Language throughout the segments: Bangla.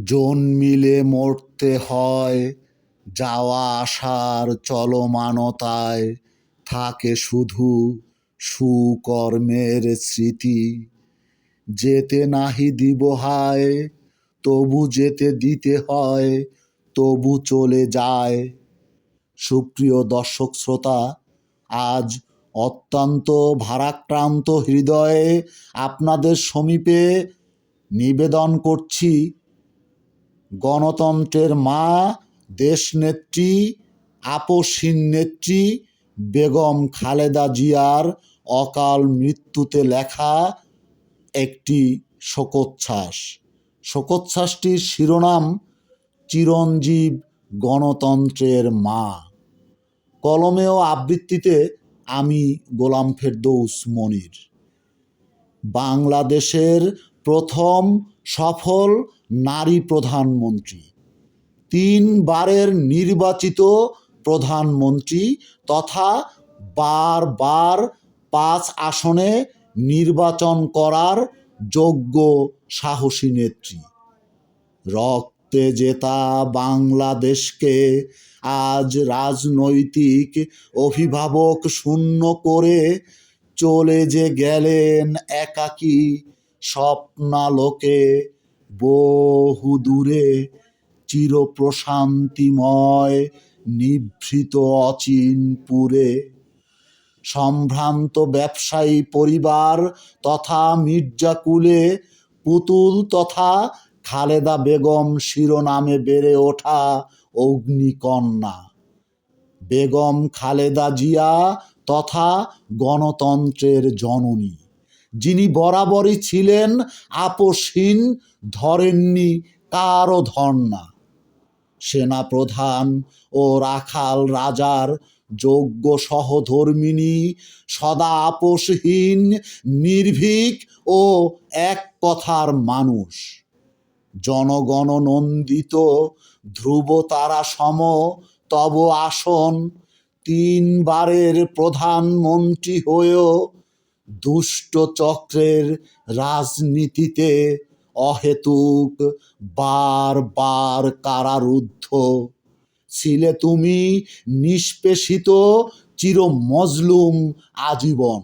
জন্মিলে মরতে হয়, যাওয়া আসার চলমানতায় থাকে শুধু সুকর্মের স্মৃতি। যেতে নাহি দিব হায়, তবু যেতে দিতে হয়, তবু চলে যায়। সুপ্রিয় দর্শক শ্রোতা, আজ অত্যন্ত ভারাক্রান্ত হৃদয়ে আপনাদের সমীপে নিবেদন করছি গণতন্ত্রের মা, দেশনেত্রী, আপসহীন নেত্রী বেগম খালেদা জিয়ার অকাল মৃত্যুতে লেখা একটি শোকোচ্ছ্বাস। শোকোচ্ছ্বাসটির শিরোনাম চিরঞ্জীব গণতন্ত্রের মা। কলমে ও আবৃত্তিতে আমি গোলাম ফেরদৌস মনির। বাংলাদেশের প্রথম সফল নারী প্রধানমন্ত্রী, 3 বারের নির্বাচিত প্রধানমন্ত্রী তথা বারবার 5 আসনে নির্বাচন করার যোগ্য সাহসী নেত্রী। রক্তে জেতা বাংলাদেশকে আজ রাজনৈতিক অভিভাবক শূন্য করে চলে যে গেলেন একাকী স্বপ্নালোকে বহু দূরে, চিরপ্রশান্তিময় নিভৃত অচিনপুরে। সম্ভ্রান্ত ব্যবসায়ী পরিবার তথা মির্জাকুলে পুতুল তথা খালেদা বেগম শিরোনামে বেড়ে ওঠা অগ্নিকন্যা বেগম খালেদা জিয়া তথা গণতন্ত্রের জননী, যিনি বরাবরই ছিলেন আপসহীন, ধরেননি কারও ধর্না। সেনাপ্রধান ও রাখাল রাজার যোগ্য সহধর্মিণী, সদা আপোষহীন, নির্ভীক ও এক কথার মানুষ। জনগণ নন্দিত ধ্রুবতারা সম তব আসন, 3 বারের প্রধানমন্ত্রী হয়েও দুষ্ট চক্রের রাজনীতিতে অহেতুক বারবার কারারুদ্ধ। ছিলে তুমি নিষ্পেষিত চিরমজলুম আজীবন।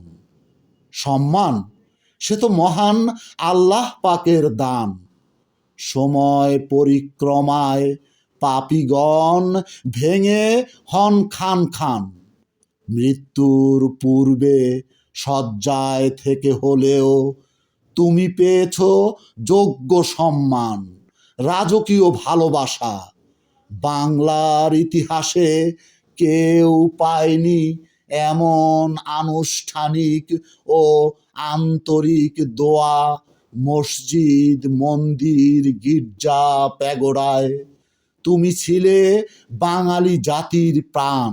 সম্মান সে তো মহান আল্লাহ পাকের দান। সময় পরিক্রমায় পাপীগণ ভেঙে হন খান খান। মৃত্যুর পূর্বে শয্যায় থেকে হলেও তুমি পেয়েছ যোগ্য সম্মান, রাজকীয় ভালোবাসা। বাংলার ইতিহাসে কেউ পায়নি এমন আনুষ্ঠানিক ও আন্তরিক দোয়া মসজিদ, মন্দির, গির্জা, প্যাগোডায়। তুমি ছিলে বাঙালি জাতির প্রাণ,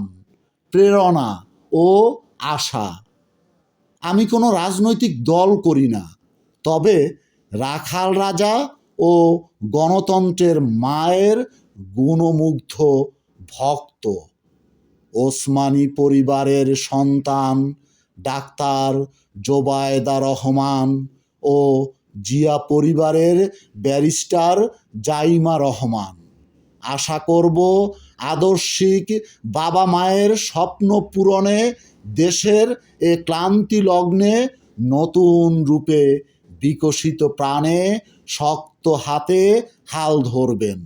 প্রেরণা ও আশা। আমি কোনো রাজনৈতিক দল করি না, তবে রাখাল রাজা ও গণতন্ত্রের মায়ের গুণমুগ্ধ ভক্ত। ওসমানী পরিবারের সন্তান ডাক্তার জোবায়েদা রহমান ও জিয়া পরিবারের ব্যারিস্টার জাইমা রহমান। আশা করব আদর্শিক বাবা মায়ের স্বপ্ন পূরণে দেশের এ ক্লান্তি লগ্নে নতুন রূপে বিকশিত প্রাণে শক্ত হাতে হাল ধরবেন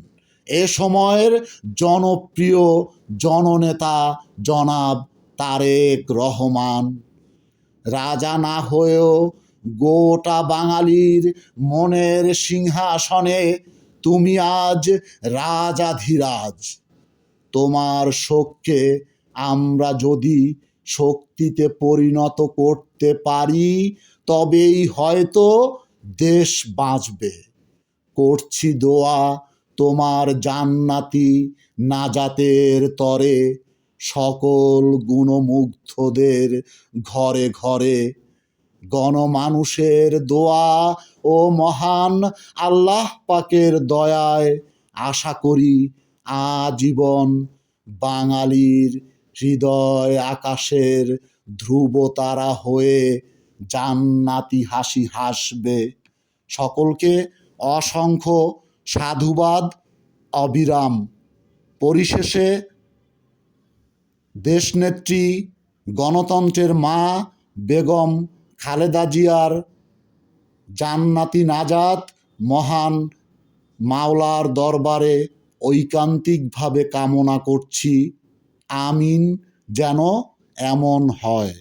এ সময়ের জনপ্রিয় জননেতা জনাব তারেক রহমান। রাজা না হয়েও গোটা বাঙালির মনের সিংহাসনে তুমি আজ রাজাধিরাজ। তোমার শোককে আমরা যদি শক্তিতে পরিণত করতে পারি, তবেই হয়তো দেশ বাঁচবে। করছি দোয়া তোমার জান্নাতি নাজাতের তরে, সকল গুণমুগ্ধদের ঘরে ঘরে। গণমানুষের দোয়া ও মহান আল্লাহ পাকের দয়ায় আশা করি আজীবন বাঙালির হৃদয় আকাশের ধ্রুবতারা হয়ে জান্নাতি হাসি হাসবে। সকলকে অসংখ্য সাধুবাদ অবিরাম। পরিশেষে দেশনেত্রী গণতন্ত্রের মা বেগম খালেদা জিয়ার জান্নাতি নাজাত মহান মাওলার দরবারে ঐকান্তিকভাবে কামনা করছি। আমিন, যেন এমন হয়।